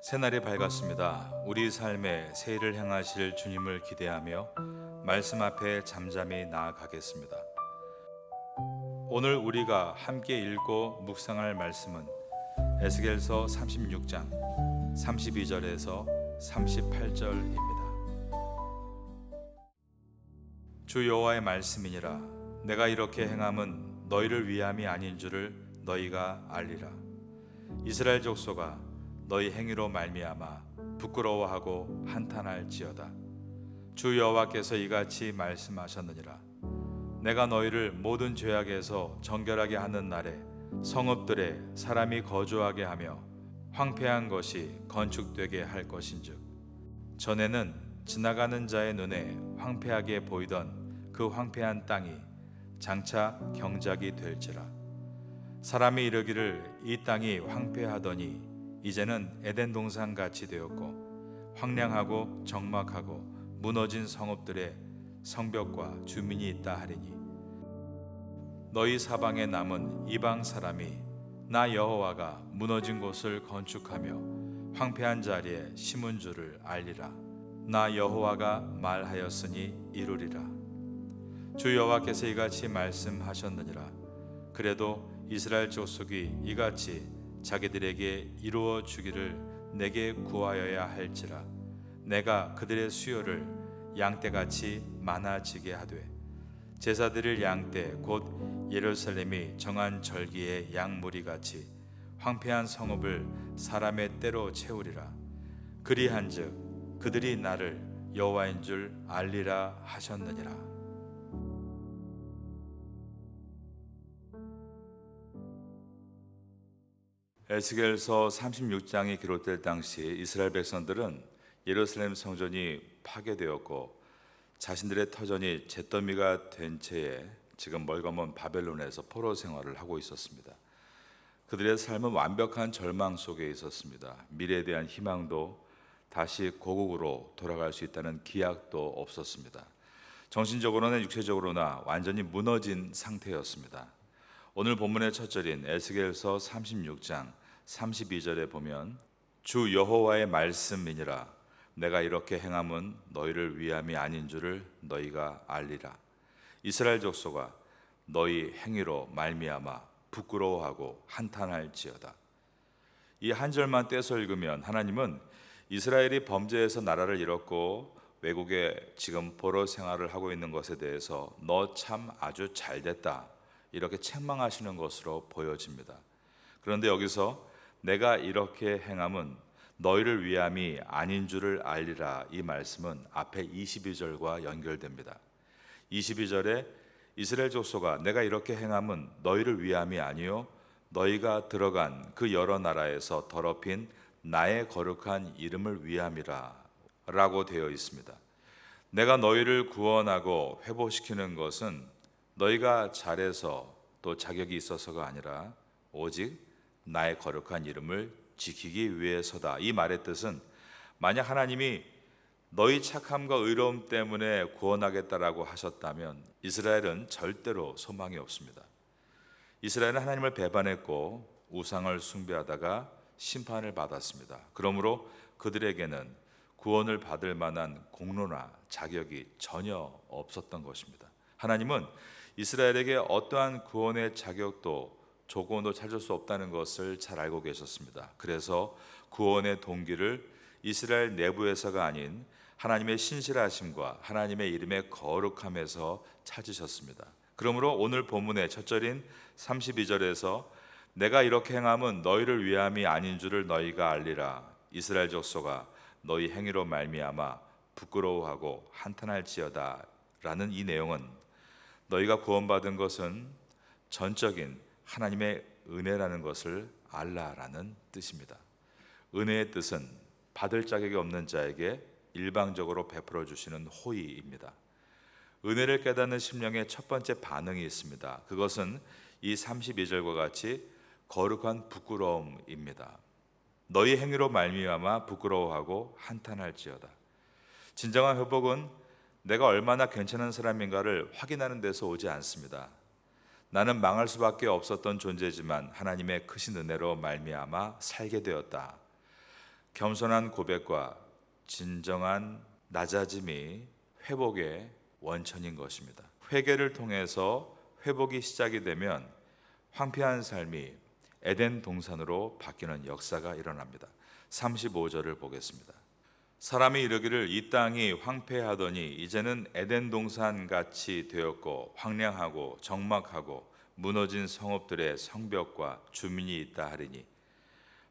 새날이 밝았습니다. 우리 삶의 새해를 향하실 주님을 기대하며 말씀 앞에 잠잠히 나아가겠습니다. 오늘 우리가 함께 읽고 묵상할 말씀은 에스겔서 36장 32절에서 38절입니다. 주 여호와의 말씀이니라. 내가 이렇게 행함은 너희를 위함이 아닌 줄을 너희가 알리라. 이스라엘 족속아, 너희 행위로 말미암아 부끄러워하고 한탄할지어다. 주 여호와께서 이같이 말씀하셨느니라. 내가 너희를 모든 죄악에서 정결하게 하는 날에 성읍들에 사람이 거주하게 하며 황폐한 것이 건축되게 할 것인즉, 전에는 지나가는 자의 눈에 황폐하게 보이던 그 황폐한 땅이 장차 경작이 될지라. 사람이 이르기를 이 땅이 황폐하더니 이제는 에덴 동산 같이 되었고 황량하고 적막하고 무너진 성읍들의 성벽과 주민이 있다 하리니, 너희 사방에 남은 이방 사람이 나 여호와가 무너진 곳을 건축하며 황폐한 자리에 심은 줄을 알리라. 나 여호와가 말하였으니 이루리라. 주 여호와께서 이같이 말씀하셨느니라. 그래도 이스라엘 족속이 이같이 자기들에게 이루어 주기를 내게 구하여야 할지라. 내가 그들의 수요를 양떼같이 많아지게 하되 제사 드릴 양떼 곧 예루살렘이 정한 절기의 양무리같이 황폐한 성읍을 사람의 때로 채우리라. 그리한즉 그들이 나를 여호와인 줄 알리라 하셨느니라. 에스겔서 36장이 기록될 당시 이스라엘 백성들은 예루살렘 성전이 파괴되었고 자신들의 터전이 잿더미가 된 채에 지금 멀거먼 바벨론에서 포로 생활을 하고 있었습니다. 그들의 삶은 완벽한 절망 속에 있었습니다. 미래에 대한 희망도, 다시 고국으로 돌아갈 수 있다는 기약도 없었습니다. 정신적으로나 육체적으로나 완전히 무너진 상태였습니다. 오늘 본문의 첫 절인 에스겔서 36장 32절에 보면 주 여호와의 말씀이니라. 내가 이렇게 행함은 너희를 위함이 아닌 줄을 너희가 알리라. 이스라엘 족속아, 너희 행위로 말미암아 부끄러워하고 한탄할지어다. 이 한 절만 떼서 읽으면 하나님은 이스라엘이 범죄해서 나라를 잃었고 외국에 지금 포로 생활을 하고 있는 것에 대해서 너 참 아주 잘됐다, 이렇게 책망하시는 것으로 보여집니다. 그런데 여기서 내가 이렇게 행함은 너희를 위함이 아닌 줄을 알리라, 이 말씀은 앞에 22절과 연결됩니다. 22절에 이스라엘 족속아, 내가 이렇게 행함은 너희를 위함이 아니요 너희가 들어간 그 여러 나라에서 더럽힌 나의 거룩한 이름을 위함이라 라고 되어 있습니다. 내가 너희를 구원하고 회복시키는 것은 너희가 잘해서 또 자격이 있어서가 아니라 오직 나의 거룩한 이름을 지키기 위해서다. 이 말의 뜻은 만약 하나님이 너희 착함과 의로움 때문에 구원하겠다라고 하셨다면 이스라엘은 절대로 소망이 없습니다. 이스라엘은 하나님을 배반했고 우상을 숭배하다가 심판을 받았습니다. 그러므로 그들에게는 구원을 받을 만한 공로나 자격이 전혀 없었던 것입니다. 하나님은 이스라엘에게 어떠한 구원의 자격도 조건도 찾을 수 없다는 것을 잘 알고 계셨습니다. 그래서 구원의 동기를 이스라엘 내부에서가 아닌 하나님의 신실하심과 하나님의 이름의 거룩함에서 찾으셨습니다. 그러므로 오늘 본문의 첫 절인 32절에서 내가 이렇게 행함은 너희를 위함이 아닌 줄을 너희가 알리라. 이스라엘 족속아, 너희 행위로 말미암아 부끄러워하고 한탄할지어다 라는 이 내용은 너희가 구원받은 것은 전적인 하나님의 은혜라는 것을 알라라는 뜻입니다. 은혜의 뜻은 받을 자격이 없는 자에게 일방적으로 베풀어 주시는 호의입니다. 은혜를 깨닫는 심령의 첫 번째 반응이 있습니다. 그것은 이 32절과 같이 거룩한 부끄러움입니다. 너희 행위로 말미암아 부끄러워하고 한탄할지어다. 진정한 회복은 내가 얼마나 괜찮은 사람인가를 확인하는 데서 오지 않습니다. 나는 망할 수밖에 없었던 존재지만 하나님의 크신 은혜로 말미암아 살게 되었다. 겸손한 고백과 진정한 낮아짐이 회복의 원천인 것입니다. 회개를 통해서 회복이 시작이 되면 황폐한 삶이 에덴 동산으로 바뀌는 역사가 일어납니다. 35절을 보겠습니다. 사람이 이르기를 이 땅이 황폐하더니 이제는 에덴 동산 같이 되었고 황량하고 적막하고 무너진 성읍들의 성벽과 주민이 있다 하리니,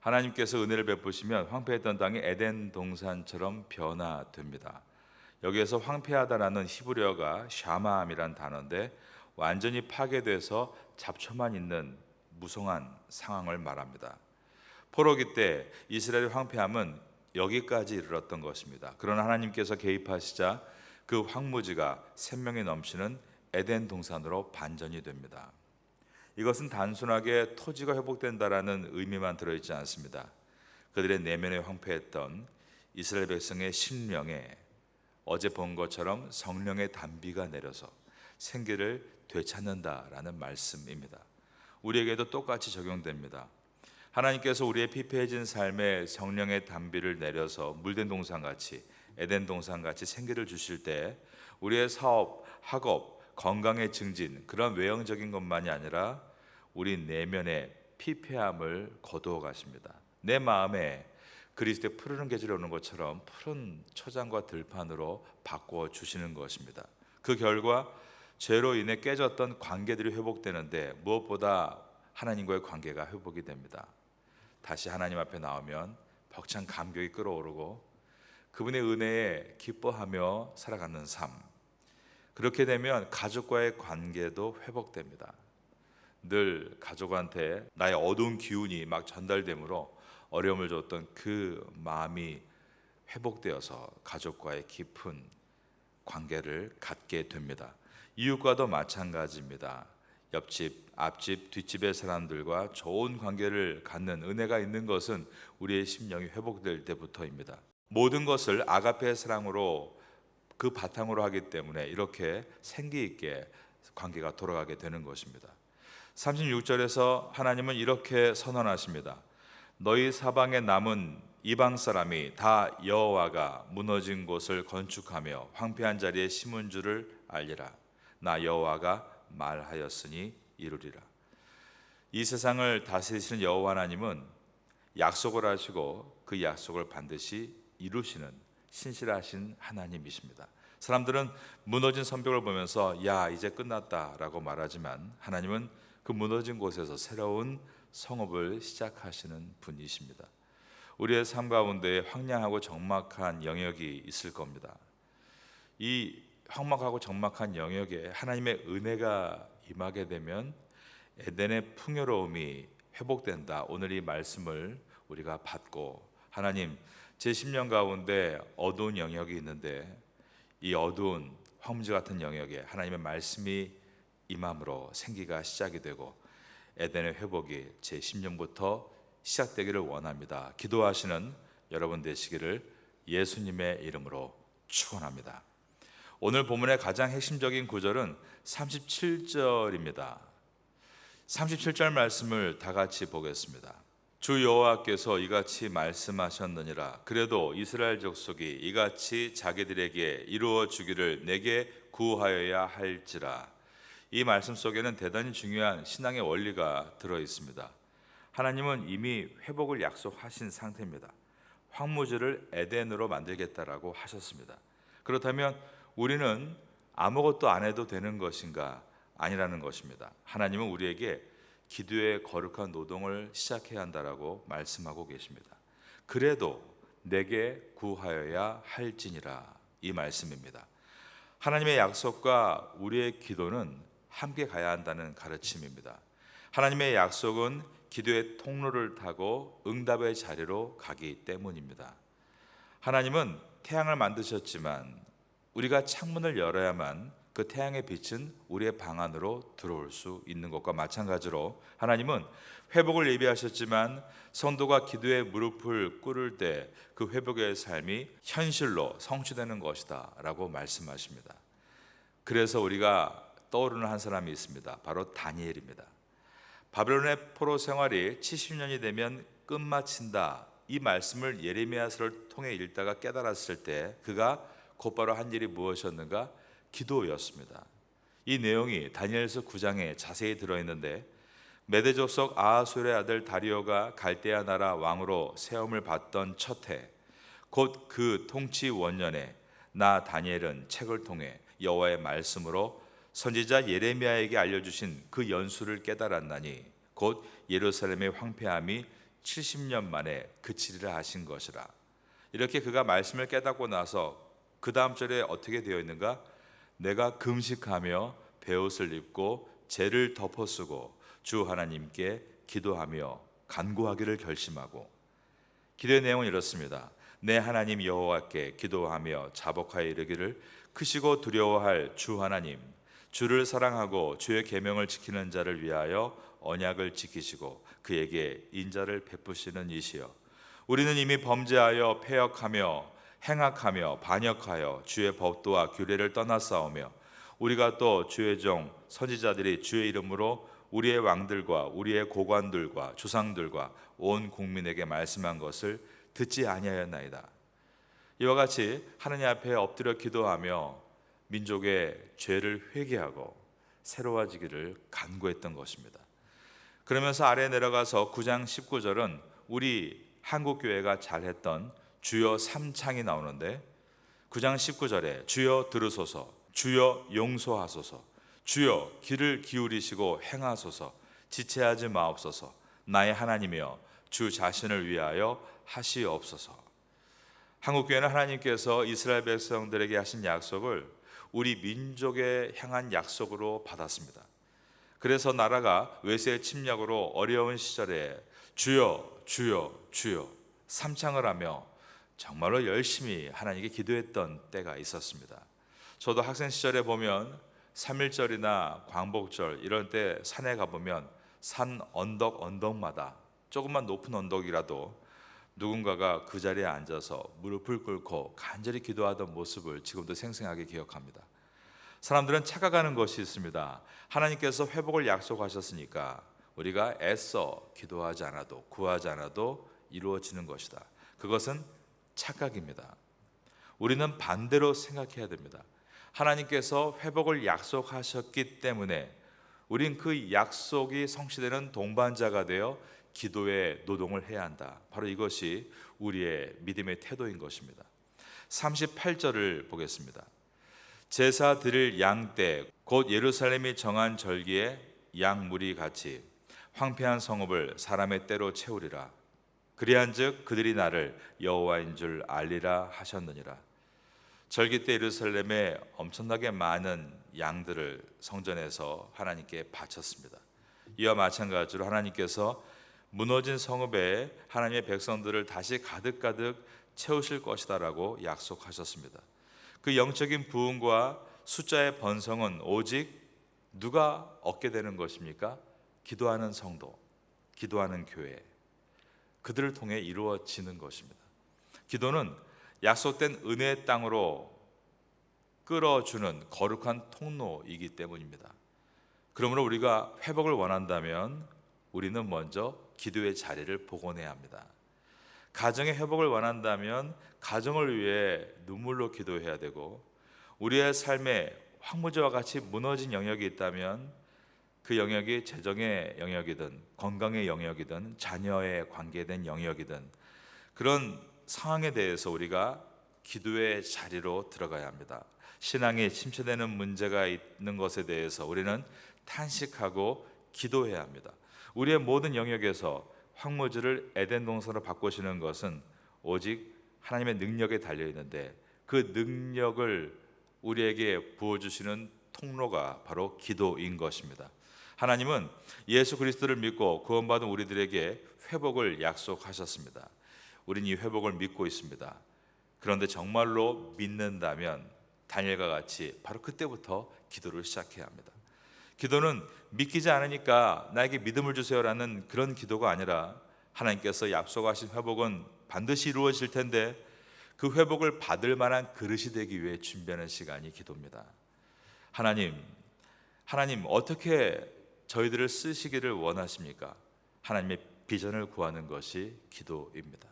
하나님께서 은혜를 베푸시면 황폐했던 땅이 에덴 동산처럼 변화됩니다. 여기에서 황폐하다라는 히브리어가 샤마함이란 단어인데 완전히 파괴돼서 잡초만 있는 무성한 상황을 말합니다. 포로기 때 이스라엘의 황폐함은 여기까지 이르렀던 것입니다. 그러나 하나님께서 개입하시자 그 황무지가 생명이 넘치는 에덴 동산으로 반전이 됩니다. 이것은 단순하게 토지가 회복된다라는 의미만 들어있지 않습니다. 그들의 내면에 황폐했던 이스라엘 백성의 심령에 어제 본 것처럼 성령의 단비가 내려서 생기를 되찾는다라는 말씀입니다. 우리에게도 똑같이 적용됩니다. 하나님께서 우리의 피폐해진 삶에 성령의 단비를 내려서 물된 동산같이, 에덴 동산같이 생기를 주실 때 우리의 사업, 학업, 건강의 증진, 그런 외형적인 것만이 아니라 우리 내면의 피폐함을 거두어 가십니다. 내 마음에 그리스도의 푸르른 계절이 오는 것처럼 푸른 초장과 들판으로 바꾸어 주시는 것입니다. 그 결과 죄로 인해 깨졌던 관계들이 회복되는데 무엇보다 하나님과의 관계가 회복이 됩니다. 다시 하나님 앞에 나오면 벅찬 감격이 끓어오르고 그분의 은혜에 기뻐하며 살아가는 삶, 그렇게 되면 가족과의 관계도 회복됩니다. 늘 가족한테 나의 어두운 기운이 막 전달되므로 어려움을 줬던 그 마음이 회복되어서 가족과의 깊은 관계를 갖게 됩니다. 이웃과도 마찬가지입니다. 옆집, 앞집, 뒷집의 사람들과 좋은 관계를 갖는 은혜가 있는 것은 우리의 심령이 회복될 때부터입니다. 모든 것을 아가페의 사랑으로 그 바탕으로 하기 때문에 이렇게 생기 있게 관계가 돌아가게 되는 것입니다. 36절에서 하나님은 이렇게 선언하십니다. 너희 사방에 남은 이방 사람이 다 여호와가 무너진 곳을 건축하며 황폐한 자리에 심은 줄을 알리라. 나 여호와가 말하였으니 이루리라. 이 세상을 다스리시는 여호와 하나님은 약속을 하시고 그 약속을 반드시 이루시는 신실하신 하나님이십니다. 사람들은 무너진 성벽을 보면서 야 이제 끝났다라고 말하지만 하나님은 그 무너진 곳에서 새로운 성읍을 시작하시는 분이십니다. 우리의 삶 가운데 황량하고 적막한 영역이 있을 겁니다. 이 황막하고 적막한 영역에 하나님의 은혜가 임하게 되면 에덴의 풍요로움이 회복된다. 오늘 이 말씀을 우리가 받고 하나님 제 심령 가운데 어두운 영역이 있는데 이 어두운 황무지 같은 영역에 하나님의 말씀이 임함으로 생기가 시작이 되고 에덴의 회복이 제 심령부터 시작되기를 원합니다. 기도하시는 여러분 되시기를 예수님의 이름으로 축원합니다. 오늘 본문의 가장 핵심적인 구절은 37절입니다. 37절 말씀을 다 같이 보겠습니다. 주 여호와께서 이같이 말씀하셨느니라. 그래도 이스라엘 족속이 이같이 자기들에게 이루어 주기를 내게 구하여야 할지라. 이 말씀 속에는 대단히 중요한 신앙의 원리가 들어 있습니다. 하나님은 이미 회복을 약속하신 상태입니다. 황무지를 에덴으로 만들겠다라고 하셨습니다. 그렇다면 우리는 아무것도 안 해도 되는 것인가? 아니라는 것입니다. 하나님은 우리에게 기도의 거룩한 노동을 시작해야 한다라고 말씀하고 계십니다. 그래도 내게 구하여야 할지니라, 이 말씀입니다. 하나님의 약속과 우리의 기도는 함께 가야 한다는 가르침입니다. 하나님의 약속은 기도의 통로를 타고 응답의 자리로 가기 때문입니다. 하나님은 태양을 만드셨지만 우리가 창문을 열어야만 그 태양의 빛은 우리의 방 안으로 들어올 수 있는 것과 마찬가지로 하나님은 회복을 예비하셨지만 성도가 기도에 무릎을 꿇을 때 그 회복의 삶이 현실로 성취되는 것이다 라고 말씀하십니다. 그래서 우리가 떠오르는 한 사람이 있습니다. 바로 다니엘입니다. 바벨론의 포로 생활이 70년이 되면 끝마친다 이 말씀을 예레미야서를 통해 읽다가 깨달았을 때 그가 곧바로 한 일이 무엇이었는가? 기도였습니다. 이 내용이 다니엘서 9장에 자세히 들어있는데, 메대 족속 아하술의 아들 다리오가 갈대아 나라 왕으로 세움을 받던 첫 해, 곧 그 통치 원년에 나 다니엘은 책을 통해 여호와의 말씀으로 선지자 예레미야에게 알려주신 그 연수를 깨달았나니 곧 예루살렘의 황폐함이 70년 만에 그치리라 하신 것이라. 이렇게 그가 말씀을 깨닫고 나서 그 다음 절에 어떻게 되어 있는가? 내가 금식하며 베옷을 입고 재를 덮어쓰고 주 하나님께 기도하며 간구하기를 결심하고. 기도의 내용은 이렇습니다. 내 하나님 여호와께 기도하며 자복하여 이르기를, 크시고 두려워할 주 하나님, 주를 사랑하고 주의 계명을 지키는 자를 위하여 언약을 지키시고 그에게 인자를 베푸시는 이시여, 우리는 이미 범죄하여 패역하며 행악하며 반역하여 주의 법도와 규례를 떠나싸우며, 우리가 또 주의 종 선지자들이 주의 이름으로 우리의 왕들과 우리의 고관들과 주상들과 온 국민에게 말씀한 것을 듣지 아니하였나이다. 이와 같이 하나님 앞에 엎드려 기도하며 민족의 죄를 회개하고 새로워지기를 간구했던 것입니다. 그러면서 아래 내려가서 9장 19절은 우리 한국교회가 잘했던 주여 3창이 나오는데, 9장 19절에 주여 들으소서, 주여 용서하소서, 주여 귀를 기울이시고 행하소서, 지체하지 마옵소서, 나의 하나님이여 주 자신을 위하여 하시옵소서. 한국교회는 하나님께서 이스라엘 백성들에게 하신 약속을 우리 민족에 향한 약속으로 받았습니다. 그래서 나라가 외세의 침략으로 어려운 시절에 주여 주여 주여 삼창을 하며 정말로 열심히 하나님께 기도했던 때가 있었습니다. 저도 학생 시절에 보면 3.1절이나 광복절 이런 때 산에 가보면 산 언덕마다 조금만 높은 언덕이라도 누군가가 그 자리에 앉아서 무릎을 꿇고 간절히 기도하던 모습을 지금도 생생하게 기억합니다. 사람들은 착각하는 것이 있습니다. 하나님께서 회복을 약속하셨으니까 우리가 애써 기도하지 않아도 구하지 않아도 이루어지는 것이다. 그것은 착각입니다. 우리는 반대로 생각해야 됩니다. 하나님께서 회복을 약속하셨기 때문에 우린 그 약속이 성취되는 동반자가 되어 기도의 노동을 해야 한다. 바로 이것이 우리의 믿음의 태도인 것입니다. 38절을 보겠습니다. 제사 드릴 양 때 곧 예루살렘이 정한 절기에 양무리 같이 황폐한 성읍을 사람의 때로 채우리라. 그리한즉 그들이 나를 여호와인 줄 알리라 하셨느니라. 절기 때 예루살렘에 엄청나게 많은 양들을 성전에서 하나님께 바쳤습니다. 이와 마찬가지로 하나님께서 무너진 성읍에 하나님의 백성들을 다시 가득가득 채우실 것이다라고 약속하셨습니다. 그 영적인 부흥과 숫자의 번성은 오직 누가 얻게 되는 것입니까? 기도하는 성도, 기도하는 교회, 그들을 통해 이루어지는 것입니다. 기도는 약속된 은혜의 땅으로 끌어주는 거룩한 통로이기 때문입니다. 그러므로 우리가 회복을 원한다면 우리는 먼저 기도의 자리를 복원해야 합니다. 가정의 회복을 원한다면 가정을 위해 눈물로 기도해야 되고, 우리의 삶에 황무지와 같이 무너진 영역이 있다면 그 영역이 재정의 영역이든 건강의 영역이든 자녀에 관계된 영역이든 그런 상황에 대해서 우리가 기도의 자리로 들어가야 합니다. 신앙이 침체되는 문제가 있는 것에 대해서 우리는 탄식하고 기도해야 합니다. 우리의 모든 영역에서 황무지를 에덴 동산으로 바꾸시는 것은 오직 하나님의 능력에 달려 있는데, 그 능력을 우리에게 부어주시는 통로가 바로 기도인 것입니다. 하나님은 예수 그리스도를 믿고 구원받은 우리들에게 회복을 약속하셨습니다. 우리는 이 회복을 믿고 있습니다. 그런데 정말로 믿는다면 다니엘과 같이 바로 그때부터 기도를 시작해야 합니다. 기도는 믿기지 않으니까 나에게 믿음을 주세요라는 그런 기도가 아니라, 하나님께서 약속하신 회복은 반드시 이루어질 텐데 그 회복을 받을 만한 그릇이 되기 위해 준비하는 시간이 기도입니다. 하나님 어떻게 저희들을 쓰시기를 원하십니까? 하나님의 비전을 구하는 것이 기도입니다.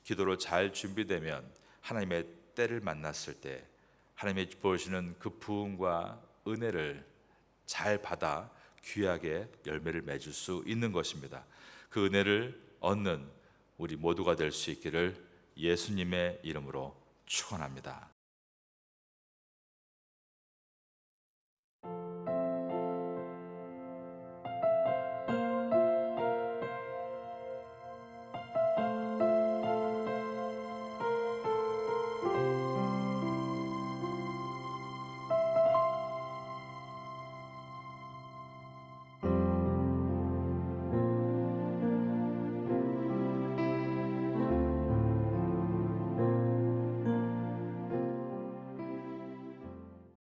기도로 잘 준비되면 하나님의 때를 만났을 때 하나님이 보여주시는 그 부흥과 은혜를 잘 받아 귀하게 열매를 맺을 수 있는 것입니다. 그 은혜를 얻는 우리 모두가 될 수 있기를 예수님의 이름으로 축원합니다.